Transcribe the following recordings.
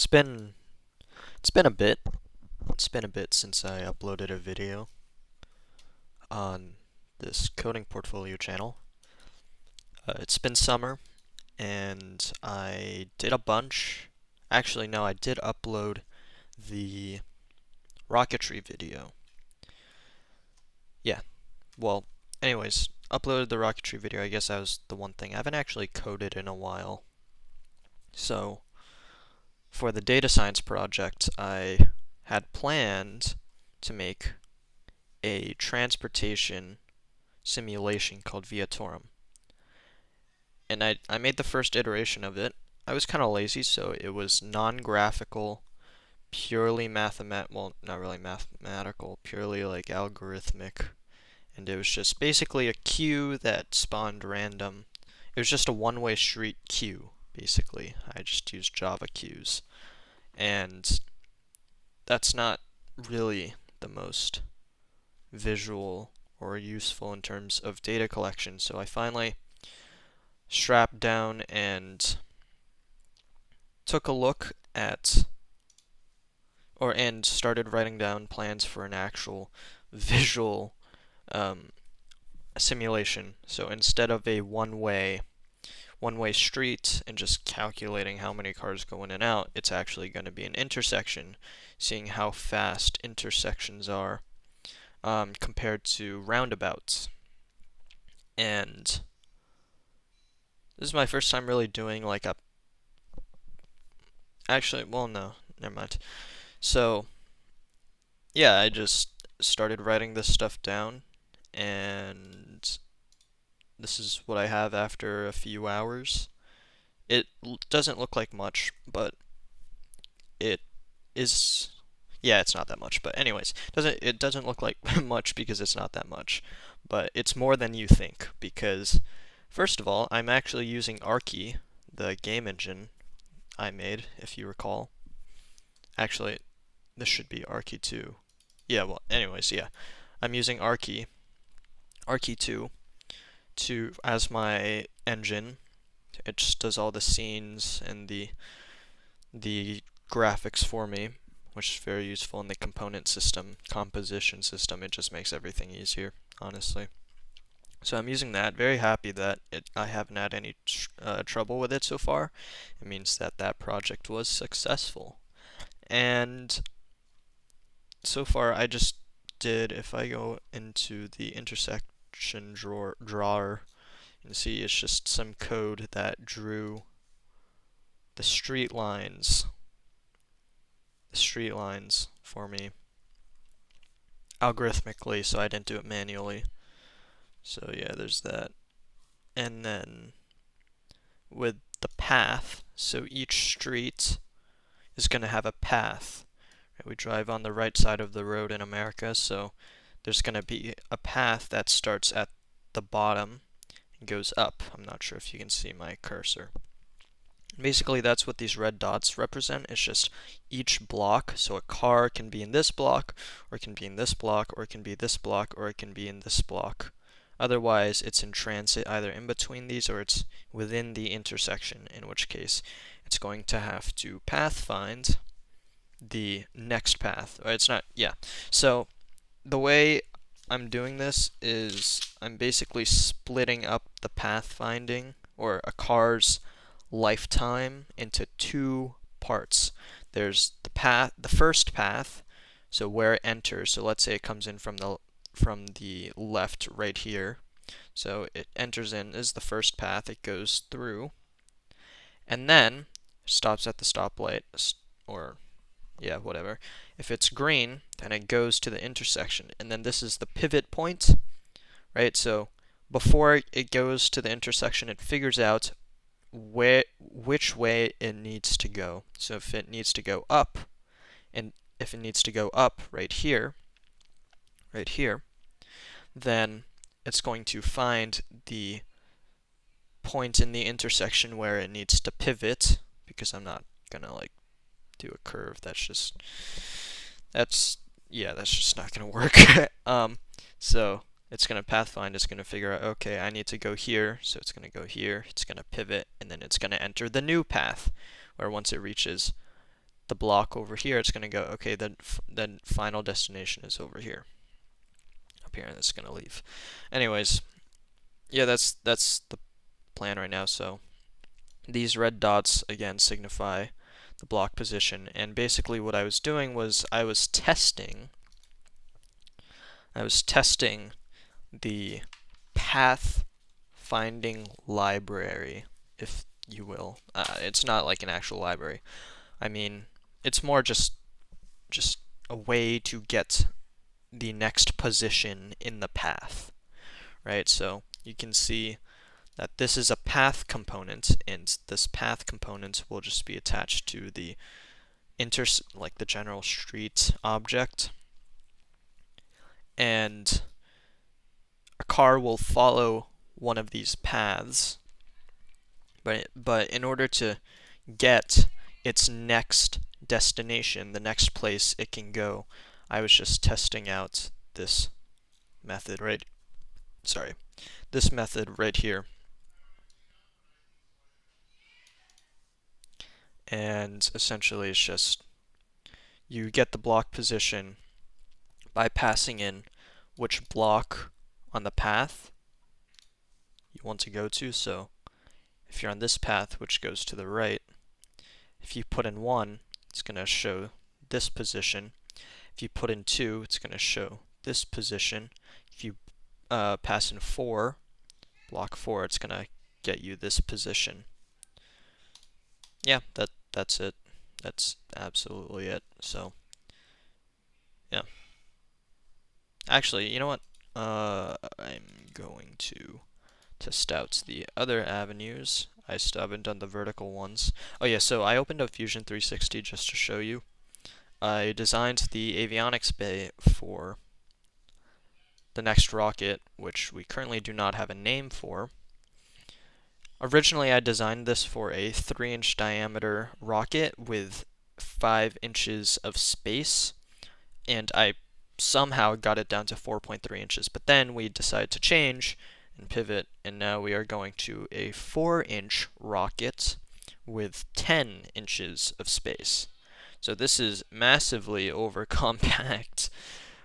It's been it's been a bit. It's been a bit since I uploaded a video on this coding portfolio channel. It's been summer and I did a bunch. Actually, no, I did upload the rocketry video. Yeah. Well, anyways, uploaded the rocketry video. I guess that was the one thing. I haven't actually coded in a while. So, for the data science project, I had planned to make a transportation simulation called viatorum. And I made the first iteration of it. I was kind of lazy, so it was non-graphical, purely well, not really mathematical, purely like algorithmic. And it was just basically a queue that spawned random. It was just a one-way street queue, basically. I just used Java queues. And that's not really the most visual or useful in terms of data collection. So I finally strapped down and took a look at and started writing down plans for an actual visual um, simulation. So instead of a one-way street and just calculating how many cars go in and out, it's actually going to be an intersection, seeing how fast intersections are compared to roundabouts. And this is my first time really doing like a actually, well, no, never mind. So, yeah, I just started writing this stuff down, and this is what I have after a few hours. It doesn't look like much, but it is. Yeah, it's not that much, but anyways, it doesn't look like much because it's not that much, but it's more than you think because first of all, I'm actually using Archie, the game engine I made, if you recall. Actually, this should be Archie 2. Yeah, well, anyways, yeah. I'm using Archie 2 as my engine. It just does all the scenes and the graphics for me, which is very useful in the component system, composition system. It just makes everything easier, honestly. So I'm using that. Very happy that I haven't had any trouble with it so far. It means that that project was successful. And so far I just did, if I go into the intersection drawer, you can see it's just some code that drew the street lines for me algorithmically, so I didn't do it manually. So yeah, there's that. And then with the path, so each street is going to have a path. We drive on the right side of the road in America, so there's going to be a path that starts at the bottom and goes up. I'm not sure if you can see my cursor. Basically, that's what these red dots represent. It's just each block. So a car can be in this block, or it can be in this block, or it can be this block, or it can be in this block. Otherwise, it's in transit either in between these or it's within the intersection, in which case it's going to have to path find the next path. Or it's not, yeah. So the way I'm doing this is I'm basically splitting up the path finding or a car's lifetime into two parts. There's the first path, so where it enters. So let's say it comes in from the left right here. So it enters in is the first path it goes through, and then stops at the stoplight or yeah, whatever. If it's green, then it goes to the intersection, and then this is the pivot point, right? So before it goes to the intersection, it figures out which way it needs to go. So if it needs to go up, and if it needs to go up right here, then it's going to find the point in the intersection where it needs to pivot, because I'm not gonna like do a curve. That's just not gonna work. So it's gonna pathfind. It's gonna figure out, okay, I need to go here, so it's gonna go here. It's gonna pivot, and then it's gonna enter the new path, where once it reaches the block over here, it's going to go, okay, then final destination is over here. Up here, and it's going to leave. Anyways, yeah, that's the plan right now. So these red dots, again, signify the block position. And basically what I was doing was I was testing the path finding library, if you will. It's not like an actual library. I mean, it's more just a way to get the next position in the path, right? So you can see that this is a path component, and this path component will just be attached to the like the general street object, and a car will follow one of these paths, but in order to get its next destination, the next place it can go, I was just testing out this method right here. And essentially it's just you get the block position by passing in which block on the path you want to go to. So if you're on this path, which goes to the right, if you put in 1, it's going to show this position. If you put in 2, it's going to show this position. If you pass in 4, block 4, it's going to get you this position. Yeah, that's it. That's absolutely it. So, yeah. Actually, you know what? I'm going to test out the other avenues. I still haven't done the vertical ones. Oh yeah, so I opened up Fusion 360 just to show you. I designed the avionics bay for the next rocket, which we currently do not have a name for. Originally, I designed this for a 3-inch diameter rocket with 5 inches of space, and I somehow got it down to 4.3 inches. But then we decided to change and pivot, and now we are going to a 4-inch rocket with 10 inches of space. So this is massively over compact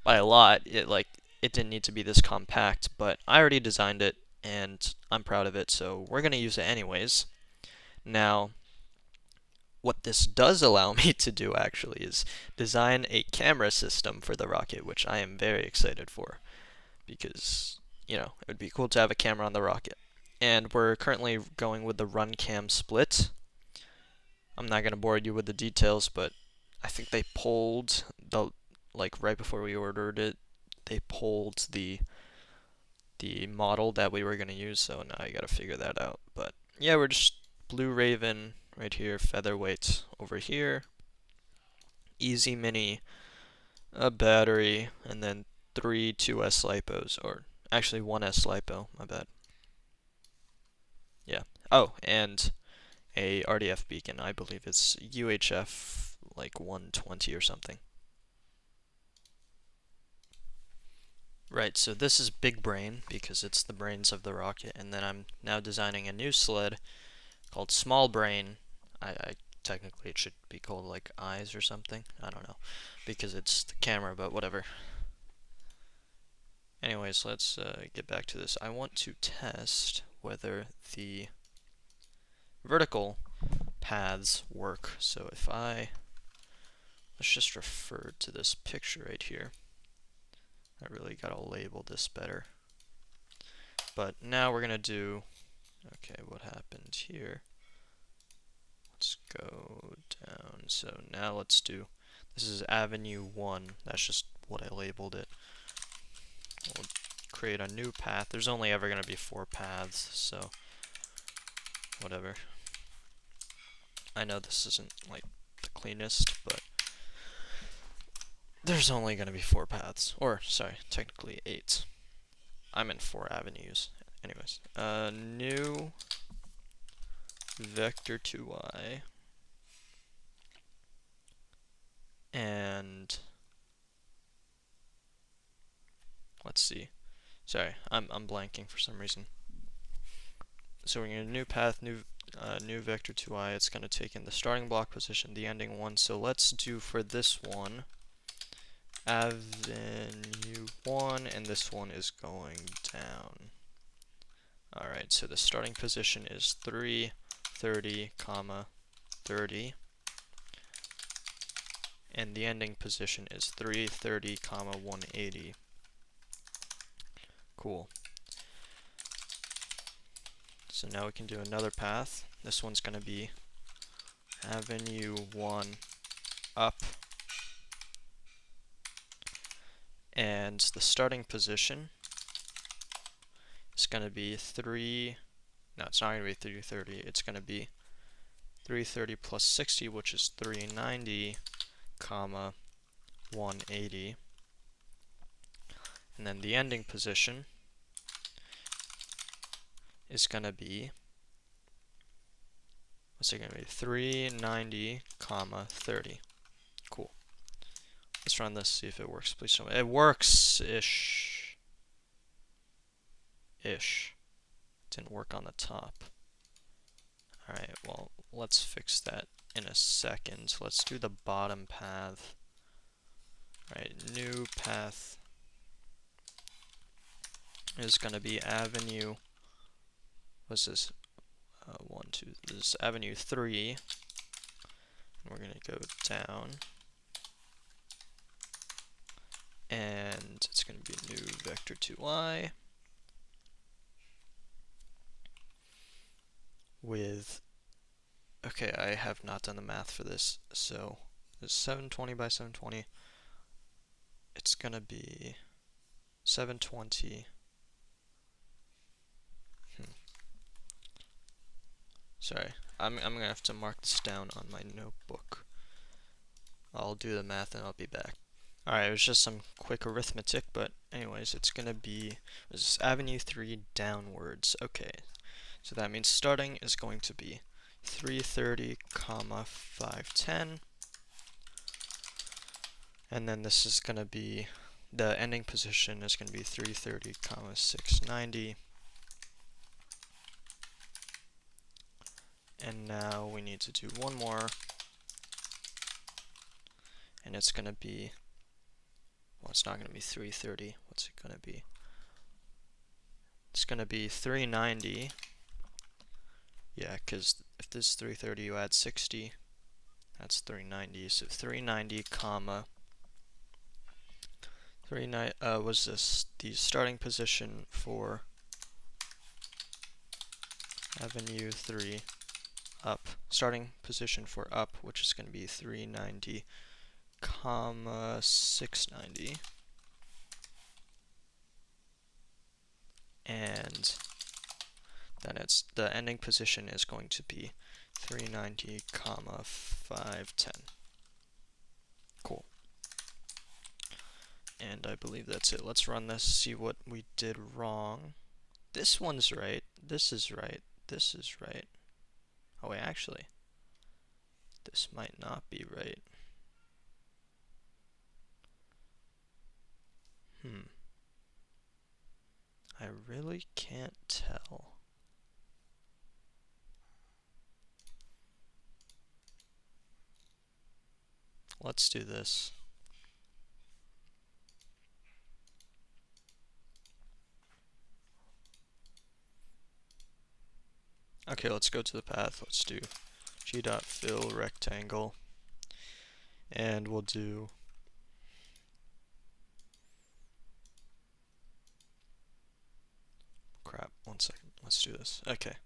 by a lot. It didn't need to be this compact, but I already designed it and I'm proud of it, so we're going to use it anyways. Now, what this does allow me to do actually is design a camera system for the rocket, which I am very excited for, because, you know, it would be cool to have a camera on the rocket. And we're currently going with the run cam split. I'm not going to bore you with the details, but I think they pulled right before we ordered it, they pulled the model that we were going to use, so now I got to figure that out. But yeah, we're just Blue Raven right here, featherweight over here, easy mini, a battery, and then 3 2S lipos, or actually 1S lipo, my bad. Yeah. Oh, and a RDF beacon. I believe it's UHF like 120 or something. Right, so this is Big Brain because it's the brains of the rocket, and then I'm now designing a new sled called Small Brain. I technically it should be called like Eyes or something. I don't know, because it's the camera, but whatever. Anyways, let's get back to this. I want to test whether the vertical paths work. So if let's just refer to this picture right here. I really gotta label this better. But now we're gonna do, okay, what happened here? Let's go down. So now let's do, this is Avenue 1. That's just what I labeled it. We'll create a new path. There's only ever gonna be 4 paths, so whatever. I know this isn't like the cleanest, but there's only going to be 4 paths. Or, sorry, technically 8. I'm in 4 avenues. Anyways, new vector 2y. And let's see. Sorry, I'm blanking for some reason. So we're going to new path, new new vector 2i, it's going to take in the starting block position, the ending one. So let's do for this one avenue 1, and this one is going down. Alright, so the starting position is 330, comma 30, and the ending position is 330, comma 180. Cool. So now we can do another path. This one's going to be avenue 1 up, and the starting position is going to be no, it's not going to be 330, it's going to be 330 plus 60, which is 390, comma 180. And then the ending position is going to be, what's it going to be? 390, comma 30. Cool. Let's run this, see if it works. Please tell me. It works-ish. Didn't work on the top. Alright, well, let's fix that in a second. Let's do the bottom path. Alright, new path is going to be avenue, what's this? 1, 2, this is avenue 3. And we're going to go down. And it's going to be new vector 2i with, okay, I have not done the math for this, so it's 720 by 720. It's going to be 720. Sorry, I'm going to have to mark this down on my notebook. I'll do the math and I'll be back. Alright, it was just some quick arithmetic, but anyways, it's going to be, this is avenue 3 downwards. Okay, so that means starting is going to be 330, comma 510. And then this is going to be, the ending position is going to be 330, comma 690. And now we need to do one more. And it's going to be, well, it's not going to be 330. What's it going to be? It's going to be 390. Yeah, because if this is 330, you add 60. That's 390. So 390, comma 39. Was this the starting position for avenue 3 up? Starting position for up, which is going to be 390, comma 690. And then it's the ending position is going to be 390, comma 510. Cool. And I believe that's it. Let's run this, see what we did wrong. This one's right. This is right. This is right. Oh wait, actually, this might not be right. I really can't tell. Let's do this. Okay, let's go to the path. Let's do g.fill rectangle. And we'll do crap, 1 second. Let's do this. Okay.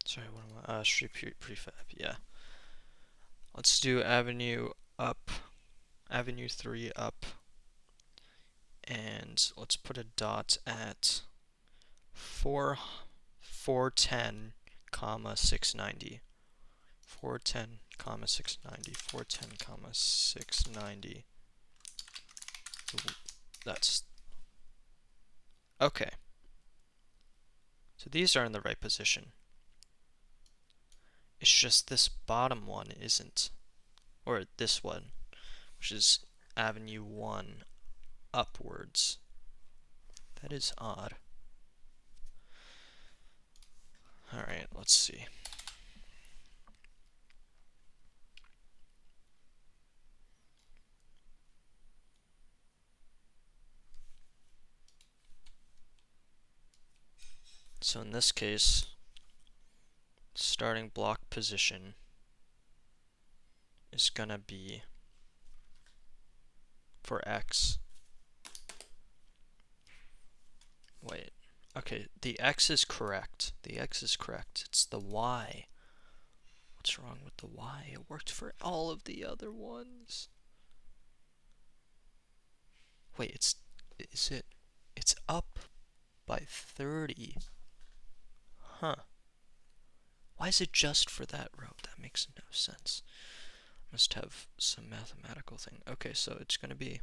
Sorry, what am I? Street prefab, yeah. Let's do avenue up, avenue 3 up, and let's put a dot at 410, comma 690. 410, comma 690. 410, comma 690. That's okay. So these are in the right position. It's just this bottom one isn't, or this one, which is avenue 1 upwards. That is odd. Alright, let's see. So in this case, starting block position is gonna be for x. Wait. Okay, the x is correct. The x is correct. It's the y. What's wrong with the y? It worked for all of the other ones. Wait, it's up by 30. Huh. Why is it just for that row? That makes no sense. Must have some mathematical thing. Okay, so it's gonna be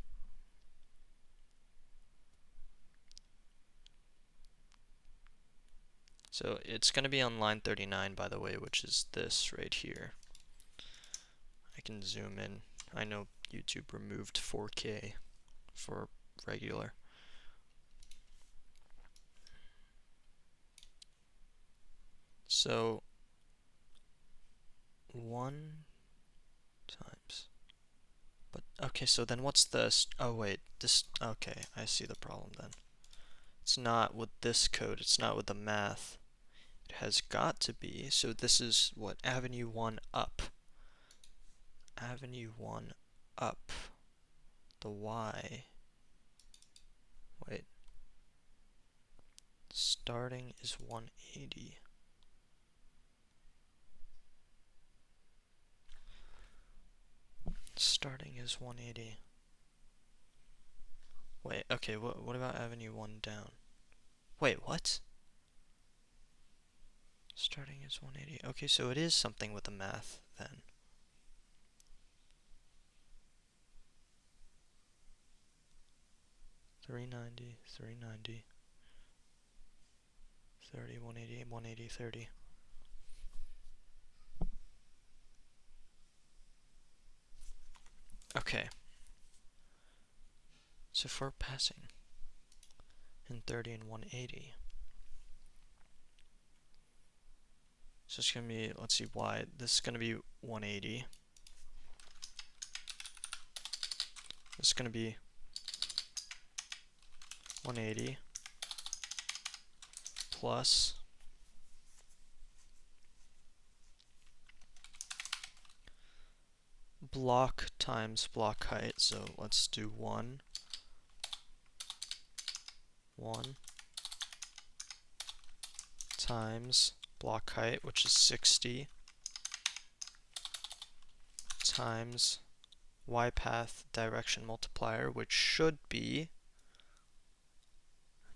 on line 39, by the way, which is this right here. I can zoom in. I know YouTube removed 4K for regular. So 1 times. But okay, so then what's this? Oh wait, this. Okay, I see the problem then. It's not with this code. It's not with the math. It has got to be. So this is what? Avenue 1 up. Avenue 1 up. The y. Wait. Starting is 180. Starting is 180. Wait, okay, what about Avenue 1 down? Wait, what? Starting is 180. Okay, so it is something with the math then. $390, $390, $30, $180, $180, $30. Okay. So for passing in 30 and 180. So it's gonna be, let's see why, this is gonna be 180. This is gonna be 180 plus block times block height. So let's do 1 times block height, which is 60, times y path direction multiplier, which should be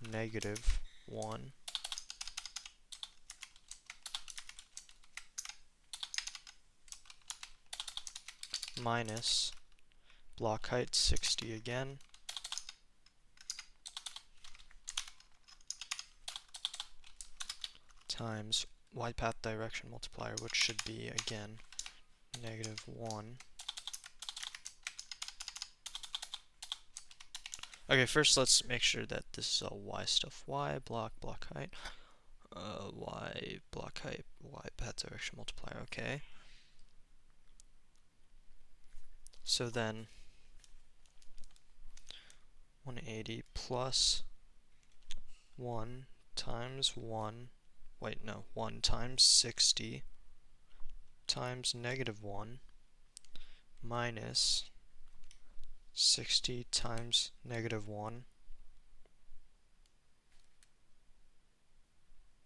-1 minus block height 60 again, times y path direction multiplier, which should be again -1. Okay, first let's make sure that this is all y stuff. Y block height, y block height, y path direction multiplier. Okay. So then 180 plus 1 times 1, wait, no, 1 times 60 times -1 minus 60 times -1.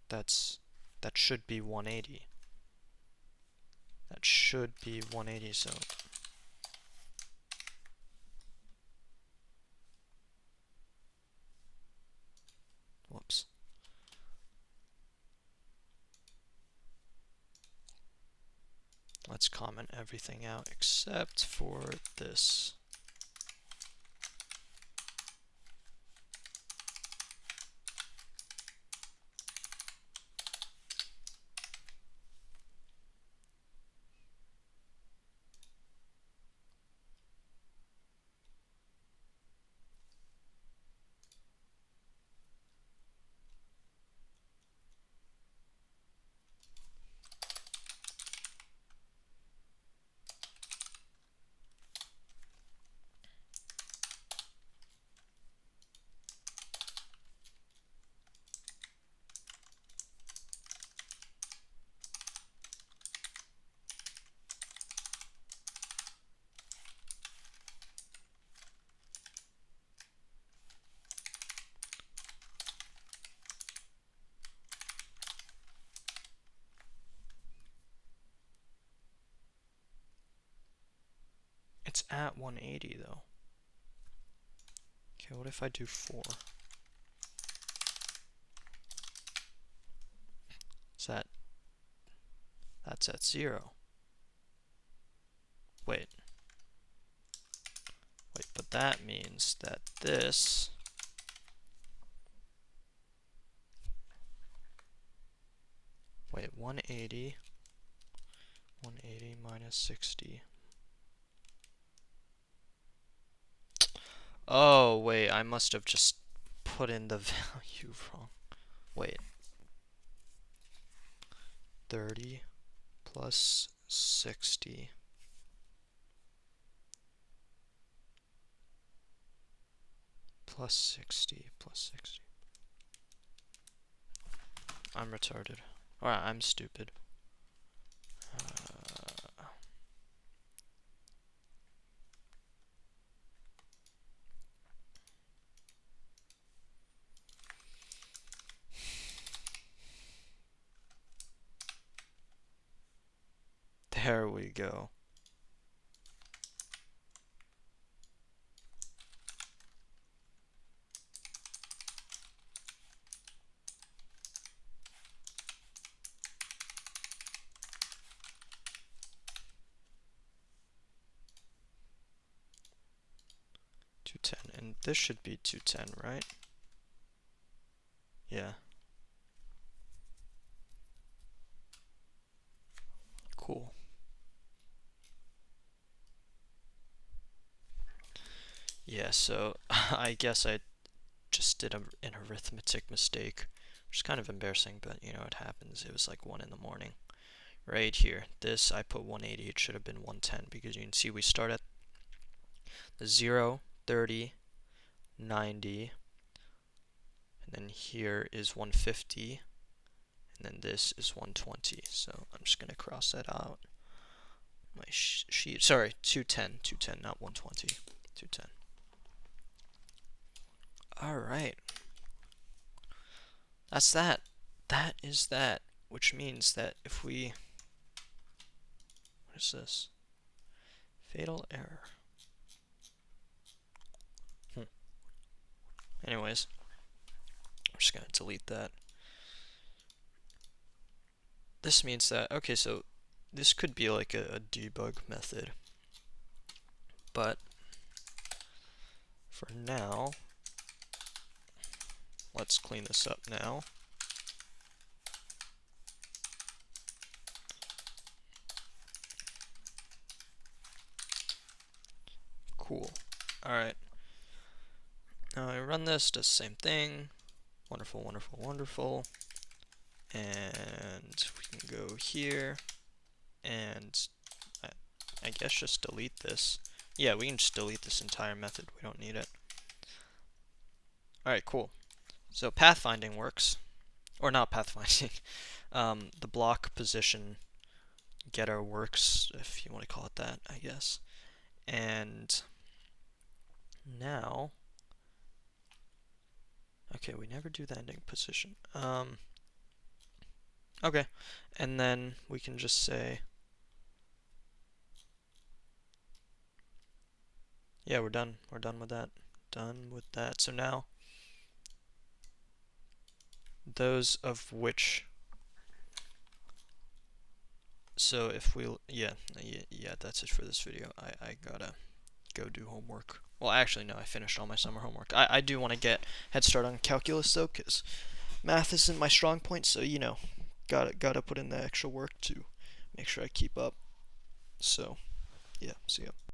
That should be 180. That should be 180, so whoops. Let's comment everything out except for this. It's at 180 though. Okay, what if I do 4? Is that's at 0. Wait, but that means that this wait, 180 minus 60. Oh, wait, I must have just put in the value wrong. Wait. 30 plus 60 plus 60 plus 60. I'm retarded. Or I'm stupid. There we go. And this should be 210, right? Yeah. Cool. Yeah, so I guess I just did an arithmetic mistake, which is kind of embarrassing, but you know, it happens. It was like 1 in the morning. Right here, this I put 180, it should have been 110, because you can see we start at the 0, 30, 90, and then here is 150, and then this is 120. So I'm just going to cross that out. My sheet, sorry, 210, not 120, 210. Alright. That's that. That is that, which means that if we, what is this? Fatal error. Anyways, I'm just going to delete that. This means that, okay, so this could be like a debug method, but for now, let's clean this up now. Cool. Alright. Now I run this, does the same thing. Wonderful, wonderful, wonderful. And we can go here, and I guess just delete this. Yeah, we can just delete this entire method. We don't need it. Alright, cool. So pathfinding works. Or not pathfinding. The block position getter works, if you want to call it that, I guess. And now, okay, we never do the ending position. Okay, and then we can just say, yeah, we're done. We're done with that. Done with that. So now, those of which, so if we, yeah, that's it for this video. I gotta go do homework. Well, actually, no, I finished all my summer homework. I do want to get head start on calculus, though, because math isn't my strong point, so, you know, gotta put in the extra work to make sure I keep up. So, yeah, see ya.